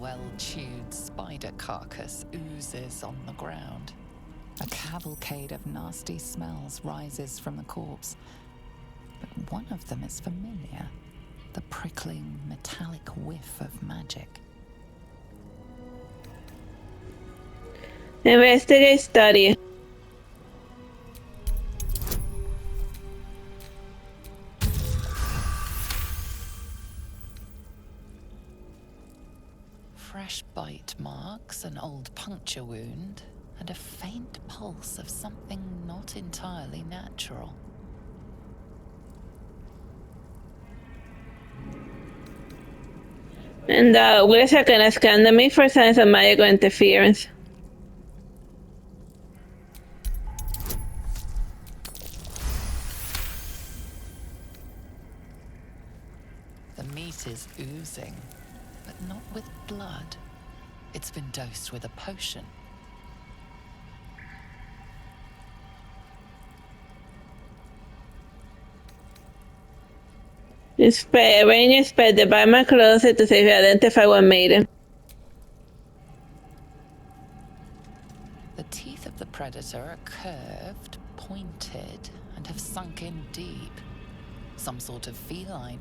well-chewed spider carcass oozes on the ground. A cavalcade of nasty smells rises from the corpse, but one of them is familiar. The prickling, metallic whiff of magic. Investigate study. Fresh bite marks, an old puncture wound, and a faint pulse of something not entirely natural. And wait a second, I scanned me for signs of magical interference. The meat is oozing, but not with blood. It's been dosed with a potion. When you inspected by my closet to see if you identify what made it. The teeth of the predator are curved, pointed, and have sunk in deep. Some sort of feline.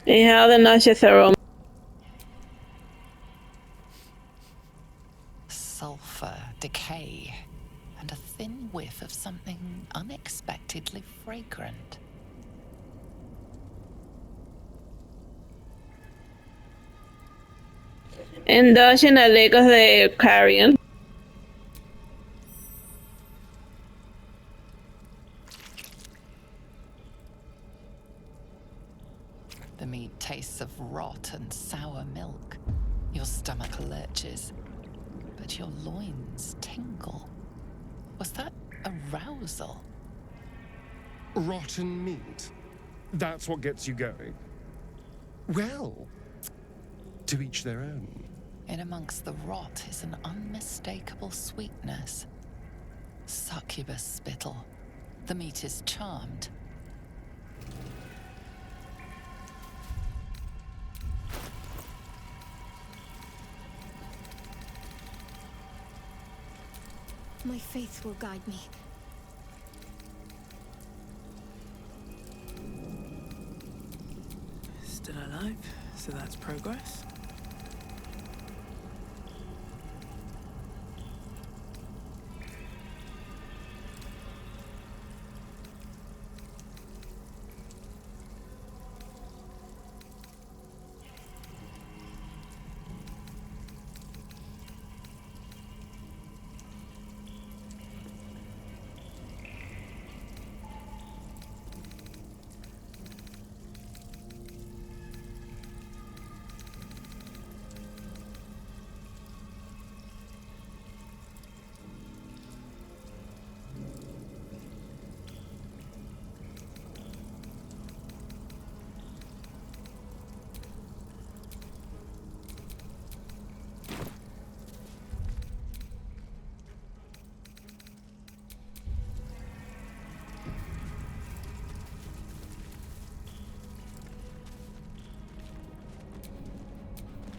It had a nauseous aroma. Sulfur, decay, and a thin whiff of something unexpectedly fragrant. Indulge in a lake of the carrion. The meat tastes of rot and sour milk. Your stomach lurches, but your loins tingle. Was that arousal? Rotten meat. That's what gets you going. Well, to each their own. In amongst the rot is an unmistakable sweetness. Succubus spittle. The meat is charmed. My faith will guide me. Still alive, so that's progress.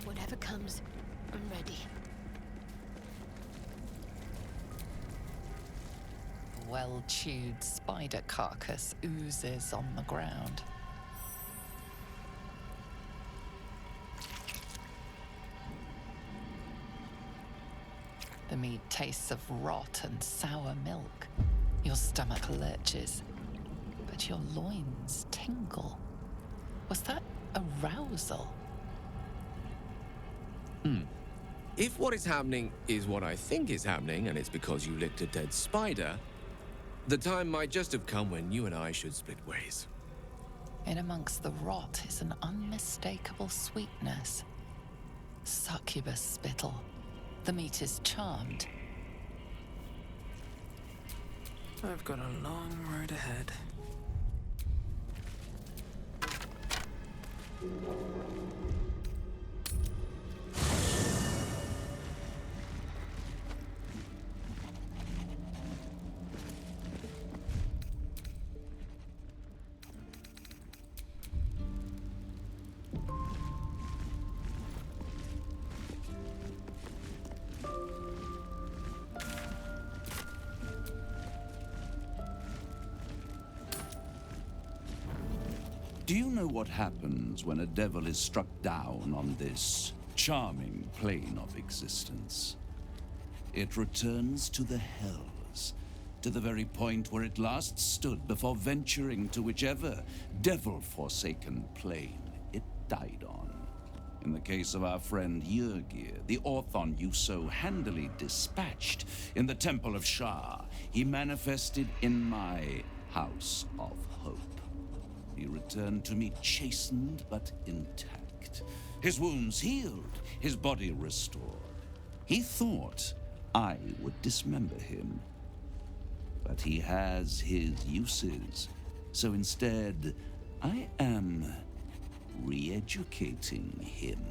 Whatever comes, I'm ready. Well-chewed spider carcass oozes on the ground. The meat tastes of rot and sour milk. Your stomach lurches, but your loins tingle. Was that arousal? If what is happening is what I think is happening, and it's because you licked a dead spider, the time might just have come when you and I should split ways. In amongst the rot is an unmistakable sweetness. Succubus spittle. The meat is charmed. I've got a long road ahead. Do you know what happens when a devil is struck down on this charming plane of existence? It returns to the hells, to the very point where it last stood before venturing to whichever devil-forsaken plane it died on. In the case of our friend Yrgir, the Orthon you so handily dispatched in the Temple of Shah, he manifested in my House of Hope. He returned to me chastened but intact, his wounds healed, his body restored. He thought I would dismember him, but he has his uses, so instead I am re-educating him.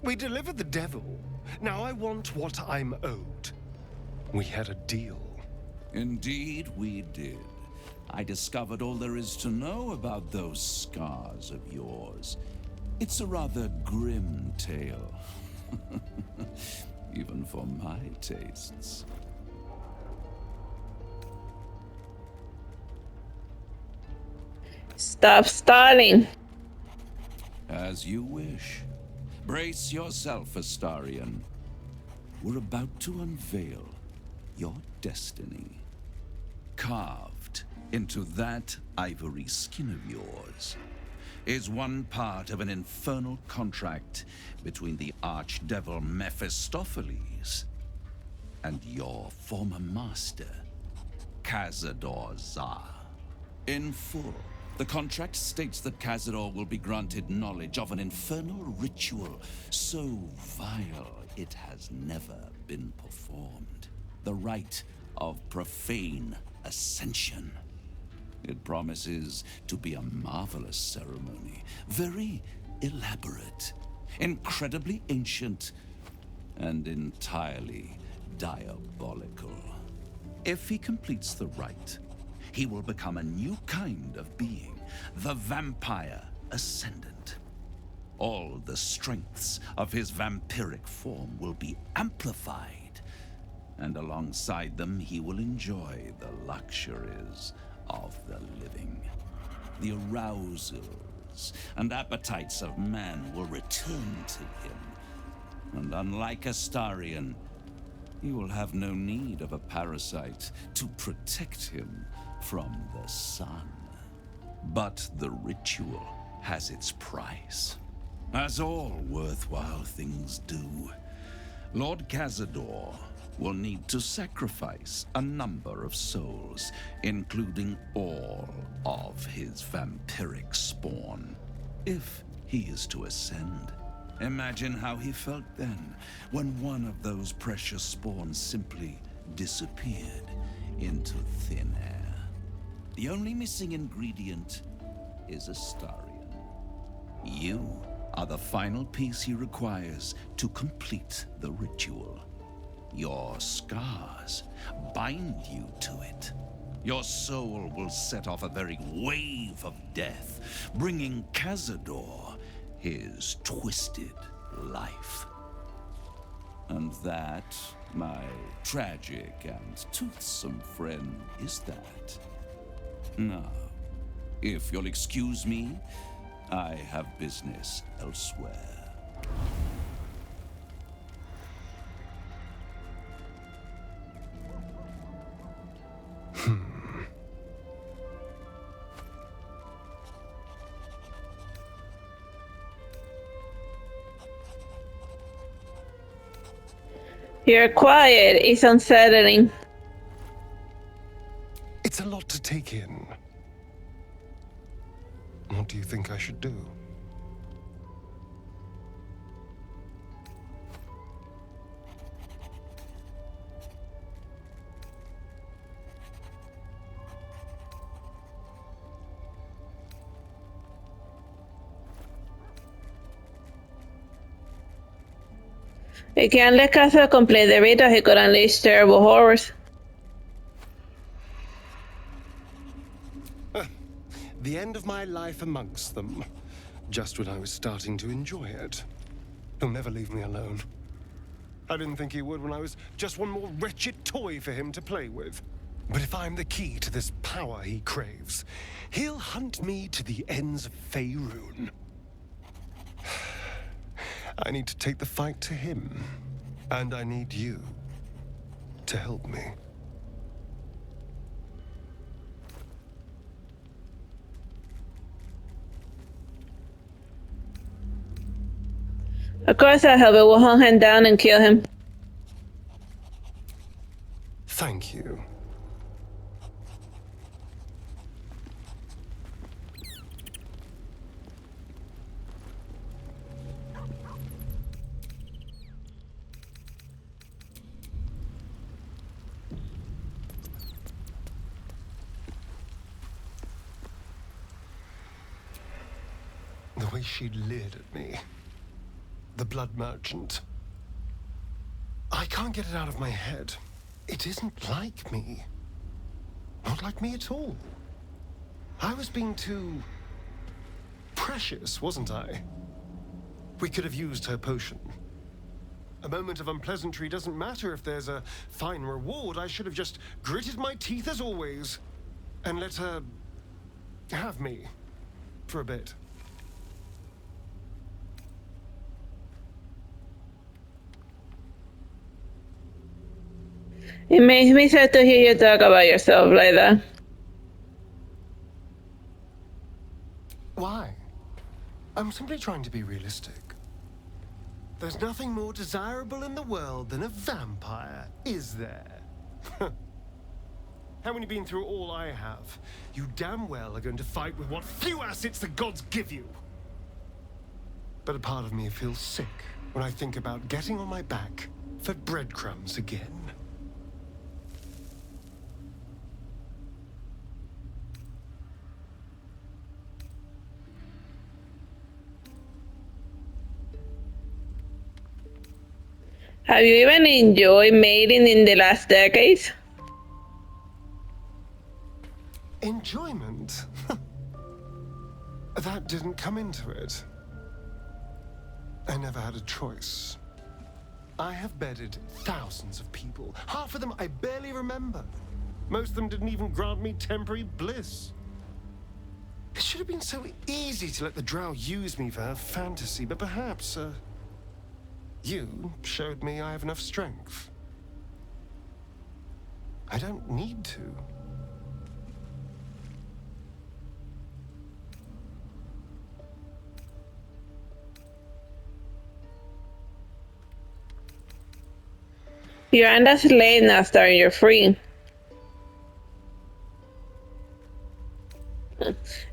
We delivered the devil. Now I want what I'm owed. We had a deal. Indeed we did. I discovered all there is to know about those scars of yours. It's a rather grim tale. Even for my tastes. Stop stalling. As you wish. Brace yourself, Astarion. We're about to unveil your destiny. Carved into that ivory skin of yours is one part of an infernal contract between the archdevil Mephistopheles and your former master, Cazador Za. In full, the contract states that Cazador will be granted knowledge of an infernal ritual so vile it has never been performed. The rite of profane ascension. It promises to be a marvelous ceremony, very elaborate, incredibly ancient, and entirely diabolical. If he completes the rite, he will become a new kind of being, the Vampire Ascendant. All the strengths of his vampiric form will be amplified, and alongside them he will enjoy the luxuries of the living. The arousals and appetites of man will return to him, and unlike Astarion, he will have no need of a parasite to protect him from the sun. But the ritual has its price, as all worthwhile things do. Lord Cazador will need to sacrifice a number of souls, including all of his vampiric spawn, if he is to ascend. Imagine how he felt then, when one of those precious spawns simply disappeared into thin air. The only missing ingredient is Astarion. You are the final piece he requires to complete the ritual. Your scars bind you to it. Your soul will set off a very wave of death, bringing Cazador his twisted life. And that, my tragic and toothsome friend, is that. Now, if you'll excuse me, I have business elsewhere. Your quiet is unsettling. It's a lot to take in. What do you think I should do? If you can't let Casa complete the ritual, he could unleash terrible horrors. The end of my life amongst them, just when I was starting to enjoy it. He'll never leave me alone. I didn't think he would when I was just one more wretched toy for him to play with. But if I'm the key to this power he craves, he'll hunt me to the ends of Faerun. I need to take the fight to him, and I need you to help me. Of course I'll help it. We'll hunt him down and kill him. Thank you. The way she leered at me. The blood merchant. I can't get it out of my head. It isn't like me. Not like me at all. I was being too precious, wasn't I? We could have used her potion. A moment of unpleasantry doesn't matter if there's a fine reward. I should have just gritted my teeth as always and let her have me for a bit. It makes me sad to hear you talk about yourself like that. Why? I'm simply trying to be realistic. There's nothing more desirable in the world than a vampire, is there? Having been through all I have, you damn well are going to fight with what few assets the gods give you. But a part of me feels sick when I think about getting on my back for breadcrumbs again. Have you even enjoyed mating in the last decades? Enjoyment? That didn't come into it. I never had a choice. I have bedded thousands of people. Half of them I barely remember. Most of them didn't even grant me temporary bliss. It should have been so easy to let the drow use me for her fantasy, but perhaps, you showed me I have enough strength. I don't need to. You're under slave now, Star. You're free.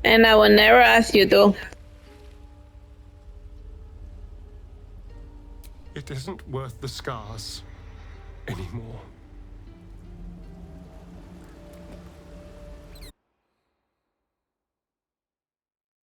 And I will never ask you to. It isn't worth the scars anymore.